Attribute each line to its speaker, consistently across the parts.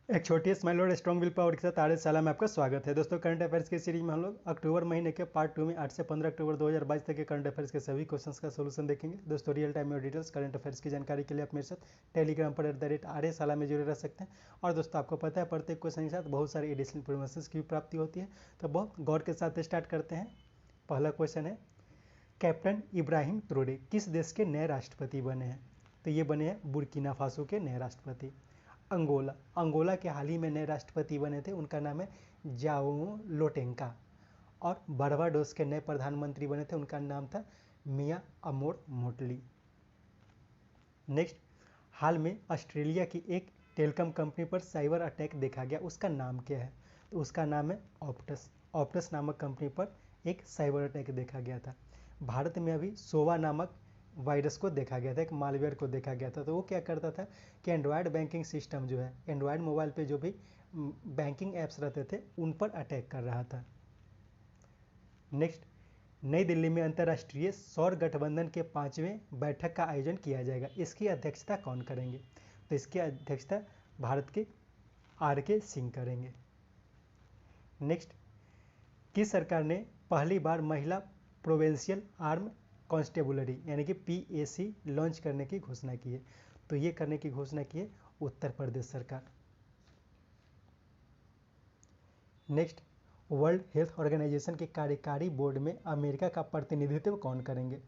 Speaker 1: एक छोटी स्माइल और स्ट्रॉन्ग विल पावर के साथ आर्य साला में आपका स्वागत है। दोस्तों, करंट अफेयर्स की सीरीज में हम लोग अक्टूबर महीने के पार्ट 2 में 8 से 15 अक्टूबर 2022 तक के करंट अफेयर्स के सभी क्वेश्चंस का सोल्यूशन देखेंगे। दोस्तों, रियल टाइम में डिटेल्स करंट अफेयर्स की जानकारी के लिए आप मेरे साथ टेलीग्राम पर @आर्य साला में जुड़े रह सकते हैं। और दोस्तों, आपको पता है प्रत्येक क्वेश्चन के साथ बहुत सारी एडिशनल इन्फॉर्मेशन की भी प्राप्ति होती है। तो बहुत गौर के साथ स्टार्ट करते हैं। पहला क्वेश्चन है, कैप्टन इब्राहिम ट्रोडे किस देश के नए राष्ट्रपति बने हैं? तो ये बने हैं बुर्किना फासो के नए राष्ट्रपति। अंगोला, अंगोला के हाल ही में नए राष्ट्रपति बने थे, उनका नाम है जाओ लोटेंका। और बारबाडोस के नए प्रधानमंत्री बने थे, उनका नाम था मिया अमोर मोटली। नेक्स्ट, हाल में ऑस्ट्रेलिया की एक टेलीकॉम कंपनी पर साइबर अटैक देखा गया, उसका नाम क्या है? तो उसका नाम है ऑप्टस। ऑप्टस नामक कंपनी पर एक साइबर अटैक देखा गया था। भारत में अभी सोवा नामक वायरस को देखा गया था, एक मालवेयर को देखा गया था। तो वो क्या करता था कि एंड्रॉयड बैंकिंग सिस्टम जो है, एंड्रॉयड मोबाइल पे जो भी बैंकिंग ऐप्स रहते थे उन पर अटैक कर रहा था। नेक्स्ट, नई दिल्ली में अंतर्राष्ट्रीय सौर गठबंधन के 5वें बैठक का आयोजन किया जाएगा, इसकी अध्यक्षता कौन करेंगे? तो इसकी अध्यक्षता भारत के R.K. सिंह करेंगे। नेक्स्ट, किस सरकार ने पहली बार महिला प्रोविंशियल आर्म कांस्टेबुलरी यानी कि PAC लॉन्च करने की घोषणा की है? तो ये करने की घोषणा की है उत्तर प्रदेश सरकार। नेक्स्ट, वर्ल्ड हेल्थ ऑर्गेनाइजेशन के कार्यकारी बोर्ड में अमेरिका का प्रतिनिधित्व कौन करेंगे?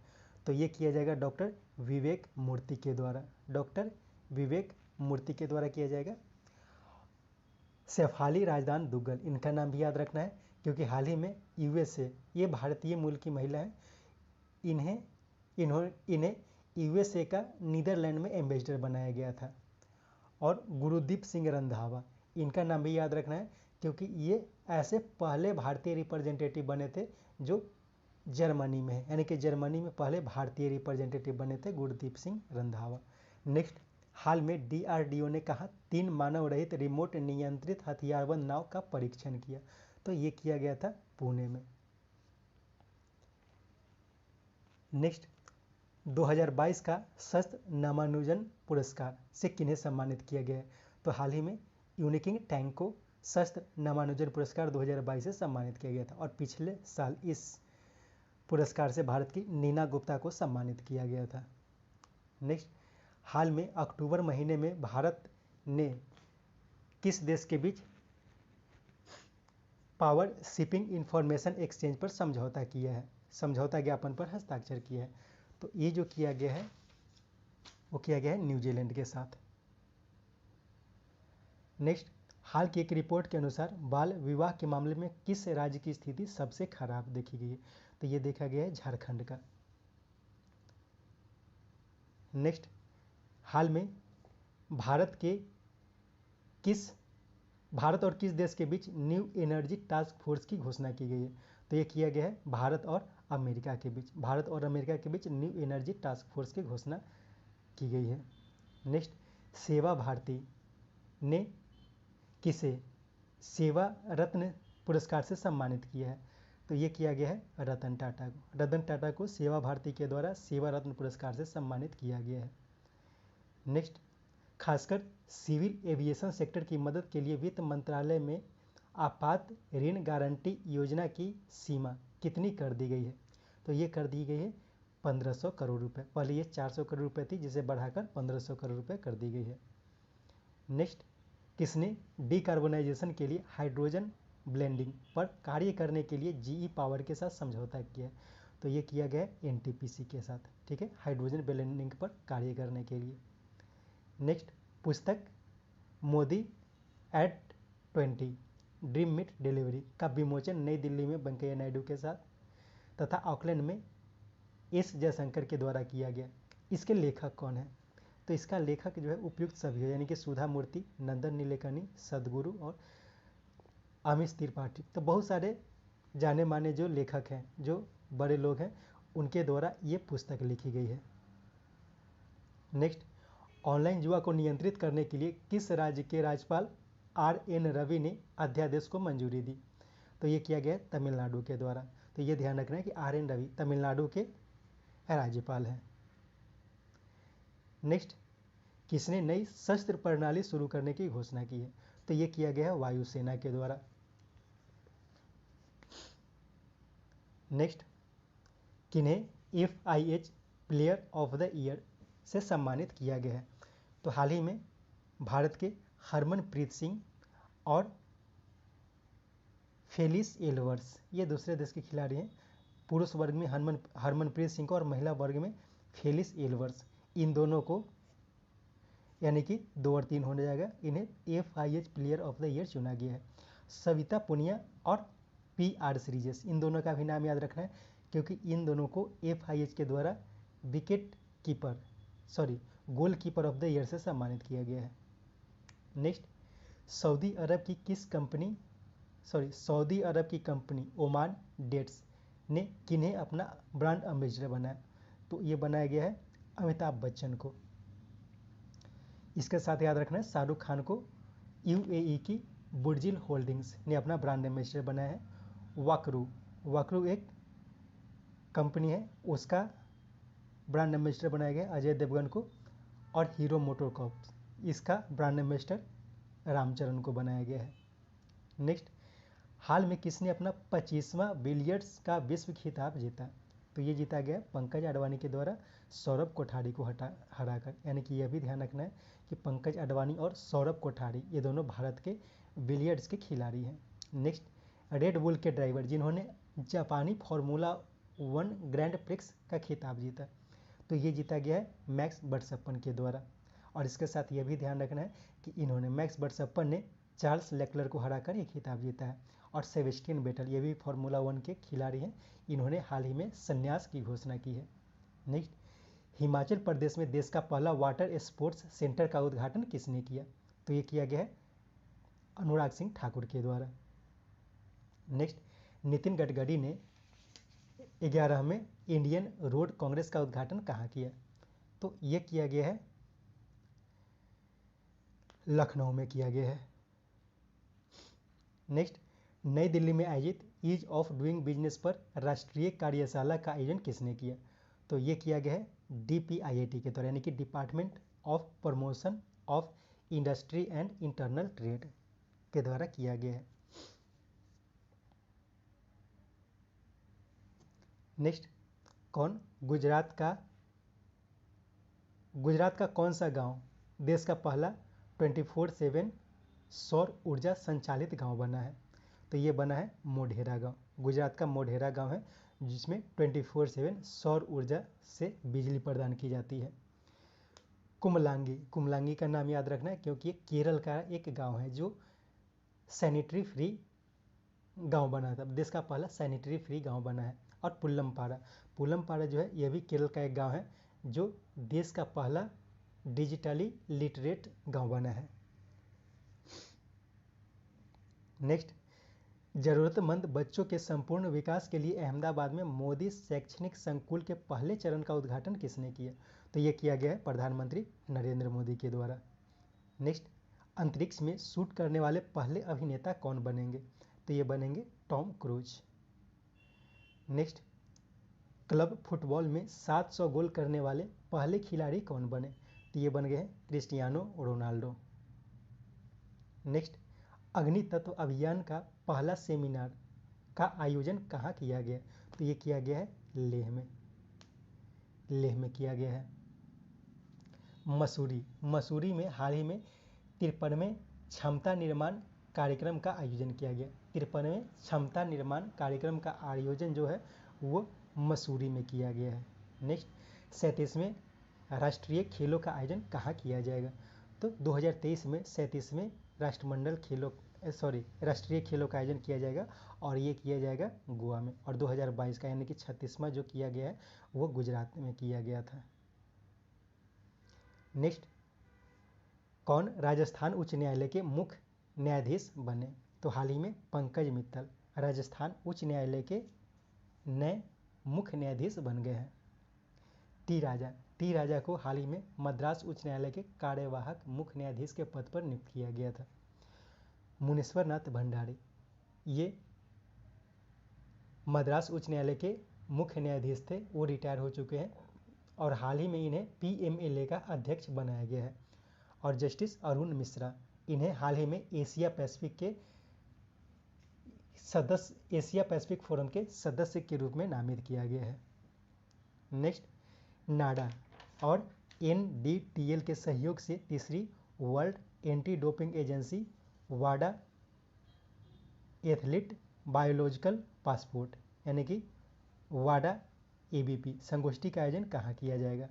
Speaker 1: तो ये किया जाएगा डॉक्टर विवेक मूर्ति के द्वारा। डॉक्टर विवेक मूर्ति के द्वारा किया जाएगा। शेफाली राजदान दुग्गल, इनका नाम भी याद रखना है क्योंकि हाल ही में USA, ये भारतीय मूल की महिला है, इन्हें USA का नीदरलैंड में एम्बेसडर बनाया गया था। और गुरुदीप सिंह रंधावा, इनका नाम भी याद रखना है क्योंकि ये ऐसे पहले भारतीय रिप्रेजेंटेटिव बने थे जो जर्मनी में है, यानी कि जर्मनी में पहले भारतीय रिप्रेजेंटेटिव बने थे गुरुदीप सिंह रंधावा। नेक्स्ट, हाल में DRDO ने कहा 3 मानव रहित रिमोट नियंत्रित हथियारबंद नाव का परीक्षण किया? तो ये किया गया था पुणे में। नेक्स्ट, 2022 का शस्त्र नामानुजन पुरस्कार से किन्हें सम्मानित किया गया है? तो हाल ही में यूनिकिंग टैंक को शस्त्र नामानुजन पुरस्कार 2022 से सम्मानित किया गया था। और पिछले साल इस पुरस्कार से भारत की नीना गुप्ता को सम्मानित किया गया था। नेक्स्ट, हाल में अक्टूबर महीने में भारत ने किस देश के बीच पावर शिपिंग इंफॉर्मेशन एक्सचेंज पर समझौता किया है, समझौता ज्ञापन पर हस्ताक्षर किया है? तो ये जो किया गया है वो किया गया है न्यूजीलैंड के साथ। नेक्स्ट, हाल की एक रिपोर्ट के अनुसार बाल विवाह के मामले में किस राज्य की स्थिति सबसे खराब देखी गई है? तो ये देखा गया है झारखंड का। नेक्स्ट, हाल में भारत के किस भारत और किस देश के बीच न्यू एनर्जी टास्क फोर्स की घोषणा की गई है? तो ये किया गया है भारत और अमेरिका के बीच। भारत और अमेरिका के बीच न्यू एनर्जी टास्क फोर्स की घोषणा की गई है। नेक्स्ट, सेवा भारती ने किसे सेवा रत्न पुरस्कार से सम्मानित किया है? तो ये किया गया है रतन टाटा को। रतन टाटा को सेवा भारती के द्वारा सेवा रत्न पुरस्कार से सम्मानित किया गया है। नेक्स्ट, खासकर सिविल एविएशन सेक्टर की मदद के लिए वित्त मंत्रालय में आपात ऋण गारंटी योजना की सीमा कितनी कर दी गई है? तो ये कर दी गई है 1500 करोड़ रुपए। पहले ये 400 करोड़ रुपए थी, जिसे बढ़ाकर 1500 करोड़ रुपए कर दी गई है। नेक्स्ट, किसने डिकार्बोनाइजेशन के लिए हाइड्रोजन ब्लेंडिंग पर कार्य करने के लिए GE पावर के साथ समझौता किया है? तो ये किया गया है NTPC के साथ। ठीक है, हाइड्रोजन ब्लेंडिंग पर कार्य करने के लिए। नेक्स्ट, पुस्तक Modi at 20 dream meet delivery का विमोचन नई दिल्ली में वेंकैया नायडू के साथ तथा ऑकलैंड में S जयशंकर के द्वारा किया गया। इसके लेखक कौन है? तो इसका लेखक जो है उपयुक्त सभी है, यानी कि सुधा मूर्ति, नंदन नीलेकनी, सदगुरु और अमीश त्रिपाठी। तो बहुत सारे जाने माने जो लेखक हैं, जो बड़े लोग हैं, उनके द्वारा ये पुस्तक लिखी गई है। नेक्स्ट, ऑनलाइन जुआ को नियंत्रित करने के लिए किस राज्य के राज्यपाल RN रवि ने अध्यादेश को मंजूरी दी? तो ये किया गया तमिलनाडु के द्वारा। तो ये ध्यान रखना है कि RN रवि तमिलनाडु के राज्यपाल हैं। नेक्स्ट, किसने नई शस्त्र प्रणाली शुरू करने की घोषणा की है? तो ये किया गया है वायुसेना के द्वारा। नेक्स्ट, किन्हें FIH player of the year से सम्मानित किया गया है? तो हाल ही में भारत के हरमनप्रीत सिंह और फेलिस एल्वर्स, ये दूसरे देश के खिलाड़ी हैं। पुरुष वर्ग में हरमनप्रीत सिंह को और महिला वर्ग में फेलिस एल्वर्स, इन दोनों को, यानी कि 2 और 3 होने जाएगा, इन्हें FIH player of the year चुना गया है। सविता पुनिया और PR सीरीजेस, इन दोनों का भी नाम याद रखना है, क्योंकि इन दोनों को FIH के द्वारा goal keeper of the year से सम्मानित किया गया है। नेक्स्ट, सऊदी अरब की कंपनी ओमान डेट्स ने किन्हें अपना ब्रांड एम्बेसडर बनाया? तो ये बनाया गया है अमिताभ बच्चन को। इसके साथ याद रखना है, शाहरुख खान को UAE की बुर्जिल होल्डिंग्स ने अपना ब्रांड एम्बेसडर बनाया है। वाकरू एक कंपनी है, उसका ब्रांड एम्बेसडर बनाया गया अजय देवगन को। और हीरो मोटोकॉर्प, इसका ब्रांड एम्बेसडर रामचरण को बनाया गया है। नेक्स्ट, हाल में किसने अपना 25वां बिलियर्ड्स का विश्व खिताब जीता? तो ये जीता गया पंकज अडवाणी के द्वारा सौरभ कोठारी को हराकर। यानी कि यह भी ध्यान रखना है कि पंकज अडवाणी और सौरभ कोठारी ये दोनों भारत के बिलियर्ड्स के खिलाड़ी हैं। नेक्स्ट, रेड बुल के ड्राइवर जिन्होंने जापानी फार्मूला 1 ग्रैंड प्रिक्स का खिताब जीता, तो ये जीता गया है मैक्स वर्स्टेपन के द्वारा। और इसके साथ यह भी ध्यान रखना है कि मैक्स वर्स्टेपन ने चार्ल्स लेक्लर को हराकर ये खिताब जीता है। और सेबेस्टियन वेटल, ये भी फार्मूला 1 के खिलाड़ी हैं, इन्होंने हाल ही में संन्यास की घोषणा की है। नेक्स्ट, हिमाचल प्रदेश में देश का पहला वाटर स्पोर्ट्स सेंटर का उद्घाटन किसने किया? तो ये किया गया है अनुराग सिंह ठाकुर के द्वारा। नेक्स्ट, नितिन गडकरी ने 11वें इंडियन रोड कांग्रेस का उद्घाटन कहाँ किया? तो ये किया गया है लखनऊ में किया गया है। नेक्स्ट, नई दिल्ली में आयोजित ईज ऑफ डूइंग बिजनेस पर राष्ट्रीय कार्यशाला का आयोजन किसने किया? तो ये किया गया है DPIIT के द्वारा, यानी कि department of promotion of industry and internal trade के द्वारा किया गया है। नेक्स्ट, गुजरात का कौन सा गांव देश का पहला 24/7 सौर ऊर्जा संचालित गांव बना है? तो ये बना है मोढेरा गांव। गुजरात का मोढेरा गांव है जिसमें 24/7 सौर ऊर्जा से बिजली प्रदान की जाती है। कुमलांगी का नाम याद रखना है, क्योंकि ये केरल का एक गांव है जो सैनिटरी फ्री गांव बना था, देश का पहला सैनिटरी फ्री गांव बना है। और पुल्लमपारा जो है, यह भी केरल का एक गांव है जो देश का पहला डिजिटली लिटरेट गांव बना है। नेक्स्ट, जरूरतमंद बच्चों के संपूर्ण विकास के लिए अहमदाबाद में मोदी शैक्षणिक संकुल के पहले चरण का उद्घाटन किसने किया? तो यह किया गया है प्रधानमंत्री नरेंद्र मोदी के द्वारा। नेक्स्ट, अंतरिक्ष में शूट करने वाले पहले अभिनेता कौन बनेंगे? तो ये बनेंगे Tom cruise. Next, club football में 700 गोल करने वाले पहले खिलाड़ी कौन बने? तो ये बन गए हैं क्रिस्टियानो रोनाल्डो। नेक्स्ट, अग्नि तत्व अभियान का पहला सेमिनार का आयोजन कहाँ किया गया? तो ये किया गया है लेह में किया गया है। मसूरी में हाल ही में 53वें क्षमता निर्माण कार्यक्रम का आयोजन किया गया। 53वें क्षमता निर्माण कार्यक्रम का आयोजन जो है वो मसूरी में किया गया है। नेक्स्ट, 37वें राष्ट्रीय खेलों का आयोजन कहाँ किया जाएगा? तो 2023 में 37वें राष्ट्रीय खेलों का आयोजन किया जाएगा और ये किया जाएगा गोवा में। और 2022 का यानी कि 36वां जो किया गया है वो गुजरात में किया गया था। नेक्स्ट, कौन राजस्थान उच्च न्यायालय के मुख्य न्यायाधीश बने? तो हाल ही में पंकज मित्तल राजस्थान उच्च न्यायालय के नए मुख्य न्यायाधीश बन गए हैं। टी राजा को हाल ही में मद्रास उच्च न्यायालय के कार्यवाहक मुख्य न्यायाधीश के पद पर नियुक्त किया गया था। मुनीश्वर नाथ भंडारी ये मद्रास उच्च न्यायालय के मुख्य न्यायाधीश थे, वो रिटायर हो चुके हैं और हाल ही में इन्हें PMLA का अध्यक्ष बनाया गया है। और जस्टिस अरुण मिश्रा, इन्हें हाल ही में एशिया पैसिफिक फोरम के सदस्य के रूप में नामित किया गया है। नेक्स्ट, नाडा और एनडीटीएल के सहयोग से तीसरी वर्ल्ड एंटी डोपिंग एजेंसी वाडा एथलीट बायोलॉजिकल पासपोर्ट यानी कि वाडा एबीपी संगोष्ठी का आयोजन कहाँ किया जाएगा?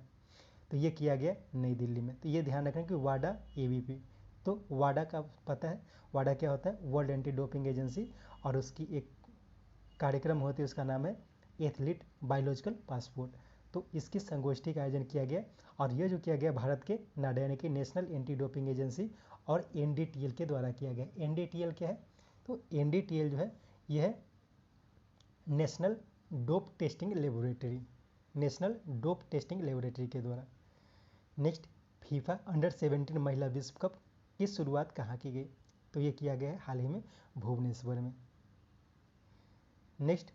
Speaker 1: तो ये किया गया नई दिल्ली में। तो ये ध्यान रखें कि वाडा एबीपी, तो वाडा का पता है, वाडा क्या होता है? वर्ल्ड एंटी डोपिंग एजेंसी, और उसकी एक कार्यक्रम होती है, उसका नाम है एथलीट बायोलॉजिकल पासपोर्ट। तो इसकी संगोष्ठी का आयोजन किया गया, और ये जो किया गया भारत के नाडा यानी कि नेशनल एंटी डोपिंग एजेंसी और एनडीटीएल के द्वारा किया गया। एनडीटीएल क्या है? तो एनडीटीएल जो है यह है national dope testing laboratory, national dope testing laboratory के द्वारा। नेक्स्ट, फीफा अंडर 17 महिला विश्व कप की शुरुआत कहाँ की गई? तो ये किया गया है हाल ही में भुवनेश्वर में। नेक्स्ट,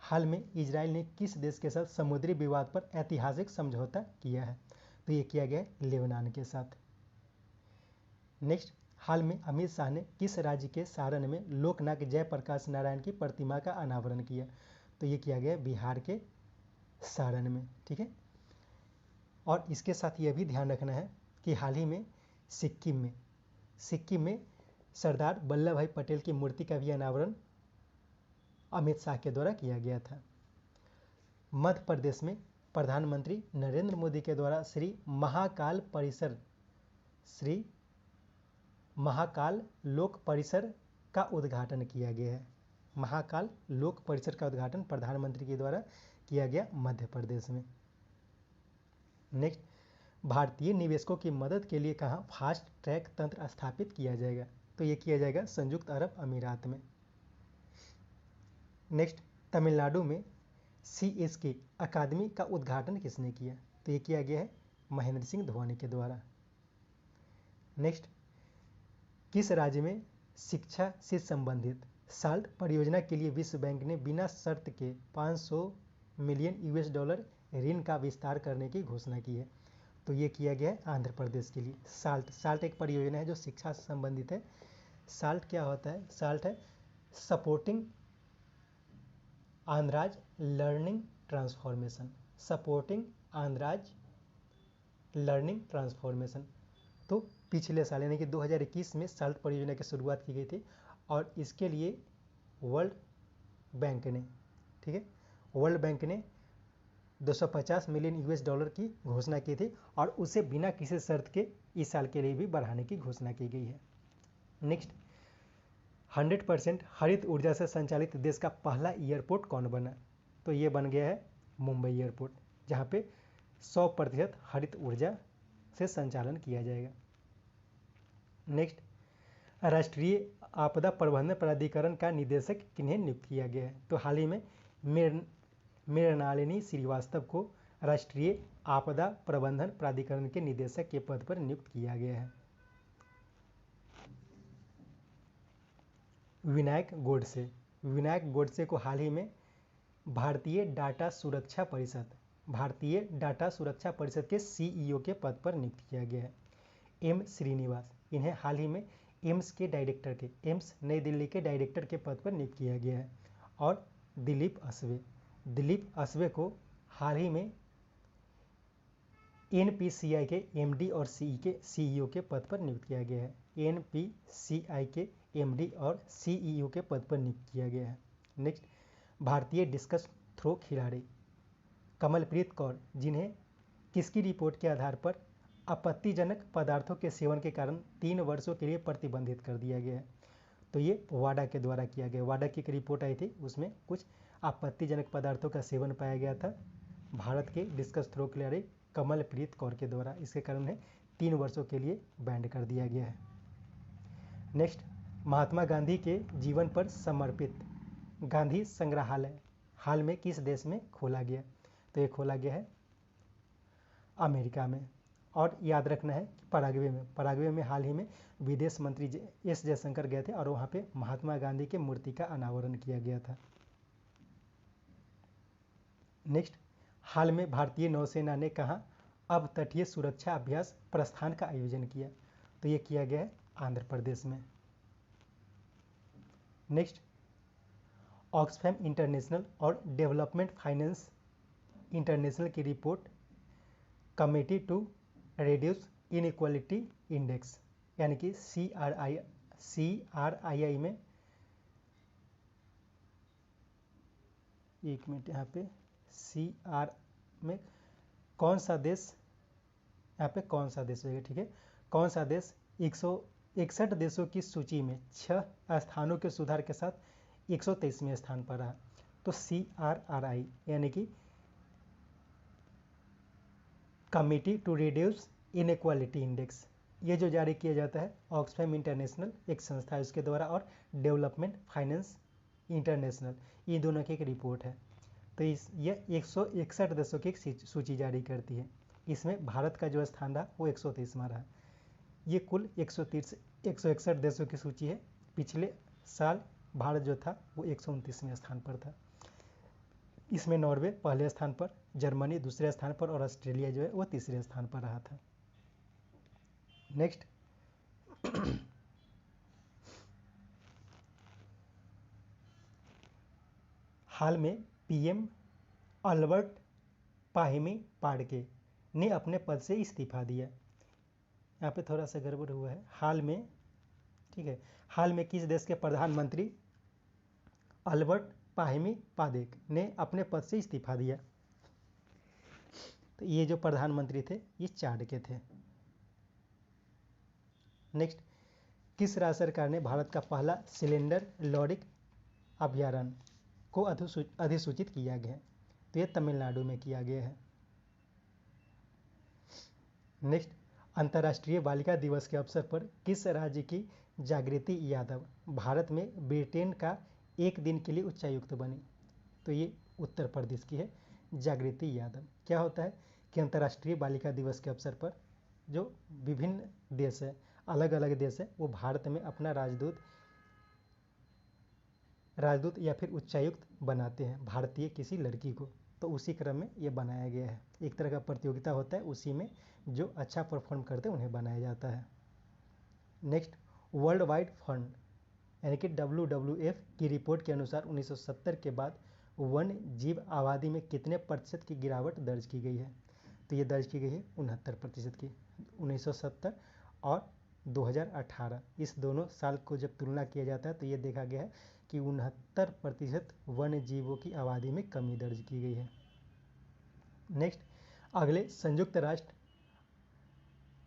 Speaker 1: हाल में इजराइल ने किस देश के साथ समुद्री विवाद पर ऐतिहासिक समझौता किया है? तो ये किया गया है लेबनान के साथ। नेक्स्ट, हाल में अमित शाह ने किस राज्य के सारण में लोकनायक जयप्रकाश नारायण की प्रतिमा का अनावरण किया? तो ये किया गया बिहार के सारण में। ठीक है, और इसके साथ यह भी ध्यान रखना है कि हाल ही में सिक्किम में सरदार वल्लभ भाई पटेल की मूर्ति का भी अनावरण अमित शाह के द्वारा किया गया था। मध्य प्रदेश में प्रधानमंत्री नरेंद्र मोदी के द्वारा श्री महाकाल लोक परिसर का उद्घाटन किया गया है। महाकाल लोक परिसर का उद्घाटन प्रधानमंत्री के द्वारा किया गया मध्य प्रदेश में। नेक्स्ट, भारतीय निवेशकों की मदद के लिए कहाँ फास्ट ट्रैक तंत्र स्थापित किया जाएगा? तो ये किया जाएगा संयुक्त अरब अमीरात में। नेक्स्ट, तमिलनाडु में सीएसके अकादमी का उद्घाटन किसने किया? तो ये किया गया है महेंद्र सिंह धोनी के द्वारा। नेक्स्ट, किस राज्य में शिक्षा से संबंधित साल्ट परियोजना के लिए विश्व बैंक ने बिना शर्त के $500 मिलियन ऋण का विस्तार करने की घोषणा की है? तो ये किया गया है आंध्र प्रदेश के लिए। साल्ट एक परियोजना है जो शिक्षा से संबंधित है। साल्ट क्या होता है? साल्ट है supporting Andhras learning transformation, supporting Andhras learning transformation. तो पिछले साल यानी कि 2021 में साल्ट परियोजना की शुरुआत की गई थी, और इसके लिए वर्ल्ड बैंक ने, ठीक है, वर्ल्ड बैंक ने $250 मिलियन की घोषणा की थी, और उसे बिना किसी शर्त के इस साल के लिए भी बढ़ाने की घोषणा की गई है। नेक्स्ट, 100% हरित ऊर्जा से संचालित देश का पहला एयरपोर्ट कौन बना? तो ये बन गया है मुंबई एयरपोर्ट, जहाँ पे 100% हरित ऊर्जा से संचालन किया जाएगा। नेक्स्ट, राष्ट्रीय आपदा प्रबंधन प्राधिकरण का निदेशक किन्हें नियुक्त किया गया है? तो हाल ही में मृणालिनी श्रीवास्तव को राष्ट्रीय आपदा प्रबंधन प्राधिकरण के निदेशक के पद पर नियुक्त किया गया है। विनायक गोडसे को हाल ही में भारतीय डाटा सुरक्षा परिषद के सीईओ के पद पर नियुक्त किया गया है। एम श्रीनिवास, इन्हें हाल ही में एम्स नई दिल्ली के डायरेक्टर के पद पर नियुक्त किया गया है। और दिलीप असवे को हाल ही में एनपीसीआई के एमडी और सीईओ के पद पर नियुक्त किया गया है। एनपीसीआई के एमडी और सीईओ के पद पर नियुक्त किया गया है। नेक्स्ट, भारतीय डिस्कस थ्रो खिलाड़ी कमलप्रीत कौर, जिन्हें किसकी रिपोर्ट के आधार पर आपत्तिजनक पदार्थों के सेवन के कारण 3 वर्षों के लिए प्रतिबंधित कर दिया गया है? तो ये वाडा के द्वारा किया गया। वाडा की एक रिपोर्ट आई थी, उसमें कुछ आपत्तिजनक पदार्थों का सेवन पाया गया था भारत के डिस्कस थ्रो खिलाड़ी कमलप्रीत कौर के द्वारा। इसके कारण उन्हें 3 वर्षों के लिए बैंड कर दिया गया है। नेक्स्ट, महात्मा गांधी के जीवन पर समर्पित गांधी संग्रहालय हाल में किस देश में खोला गया? तो ये खोला गया है अमेरिका में। और याद रखना है कि पराग्वे में हाल ही में विदेश मंत्री एस जयशंकर गए थे, और वहाँ पे महात्मा गांधी के मूर्ति का अनावरण किया गया था। नेक्स्ट, हाल में भारतीय नौसेना ने कहाँ अब तटीय सुरक्षा अभ्यास प्रस्थान का आयोजन किया? तो ये किया गया है आंध्र प्रदेश में। नेक्स्ट, ऑक्सफैम इंटरनेशनल और डेवलपमेंट फाइनेंस इंटरनेशनल की report committee to reduce inequality index यानी कि CRII में, एक मिनट, यहाँ पे CR में कौन सा देश, यहाँ पे कौन सा देश होगा, ठीक है, कौन सा देश 161 देशों की सूची में 6 स्थानों के सुधार के साथ 123वें स्थान पर रहा। तो CRRI यानी कि committee to reduce inequality index, ये जो जारी किया जाता है ऑक्सफैम इंटरनेशनल एक संस्था है उसके द्वारा, और डेवलपमेंट फाइनेंस इंटरनेशनल, ये दोनों की एक रिपोर्ट है। तो ये 161 देशों की एक सूची जारी करती है। इसमें भारत का जो स्थान रहा वो 130वां रहा। ये कुल 161 देशों की सूची है। पिछले साल भारत जो था वो 129वें स्थान पर था। इसमें नॉर्वे पहले स्थान पर, जर्मनी दूसरे स्थान पर और ऑस्ट्रेलिया जो है वो तीसरे स्थान पर रहा था। नेक्स्ट, हाल में PM अल्बर्ट पाहिमी पाडके ने अपने पद से इस्तीफा दिया। यहाँ पे थोड़ा सा गड़बड़ हुआ है, हाल में, ठीक है, हाल में किस देश के प्रधानमंत्री अल्बर्ट पाहिमी पादेक ने अपने पद से इस्तीफा दिया? तो ये जो प्रधानमंत्री थे ये चाड के थे। नेक्स्ट, किस राज्य सरकार ने भारत का पहला सिलेंडर लॉरिक अभयारण्य को अधिसूचित किया गया? तो ये तमिलनाडु में किया गया है। नेक्स्ट, अंतर्राष्ट्रीय बालिका दिवस के अवसर पर किस राज्य की जागृति यादव भारत में ब्रिटेन का एक दिन के लिए उच्चायुक्त बनी? तो ये उत्तर प्रदेश की है जागृति यादव। क्या होता है कि अंतर्राष्ट्रीय बालिका दिवस के अवसर पर जो विभिन्न देश है, अलग अलग देश है, वो भारत में अपना राजदूत या फिर उच्चायुक्त बनाते हैं भारतीय किसी लड़की को। तो उसी क्रम में ये बनाया गया है। एक तरह का प्रतियोगिता होता है, उसी में जो अच्छा परफॉर्म करते हैं उन्हें बनाया जाता है। नेक्स्ट, वर्ल्ड वाइड फंड यानी कि WWF की रिपोर्ट के अनुसार 1970 के बाद वन्य जीव आबादी में कितने प्रतिशत की गिरावट दर्ज की गई है? तो ये दर्ज की गई है 69% की। 1970 और 2018 इस दोनों साल को जब तुलना किया जाता है तो ये देखा गया है कि 69% वन्य जीवों की आबादी में कमी दर्ज की गई है। नेक्स्ट, अगले संयुक्त राष्ट्र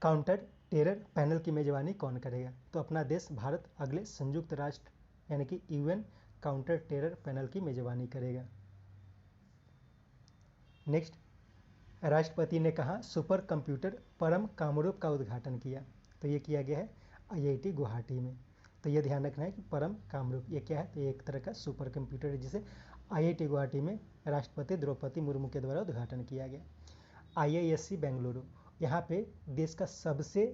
Speaker 1: काउंटर टेरर पैनल की मेजबानी कौन करेगा? तो अपना देश भारत अगले संयुक्त राष्ट्र यानी कि UN काउंटर टेरर पैनल की मेजबानी करेगा। नेक्स्ट, राष्ट्रपति ने कहा सुपर कंप्यूटर परम कामरूप का उद्घाटन किया? तो ये किया गया है IIT गुवाहाटी में। तो ये ध्यान रखना है कि परम कामरूप ये क्या है? तो ये एक तरह का सुपर कंप्यूटर है जिसे IIT गुवाहाटी में राष्ट्रपति द्रौपदी मुर्मू के द्वारा उद्घाटन किया गया। IISc बेंगलुरु, यहाँ पे देश का सबसे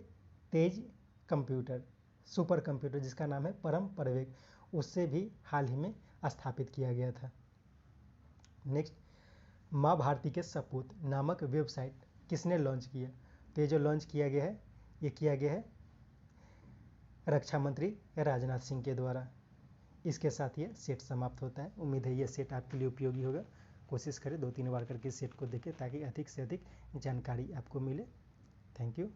Speaker 1: तेज कंप्यूटर, सुपर कंप्यूटर जिसका नाम है परम परवेग, उससे भी हाल ही में स्थापित किया गया था। नेक्स्ट, माँ भारती के सपूत नामक वेबसाइट किसने लॉन्च किया? तो ये जो लॉन्च किया गया है ये किया गया है रक्षा मंत्री राजनाथ सिंह के द्वारा। इसके साथ ये सेट समाप्त होता है। उम्मीद है ये सेट आपके लिए उपयोगी होगा। कोशिश करें 2-3 बार करके सेट को देखें ताकि अधिक से अधिक जानकारी आपको मिले। Thank you.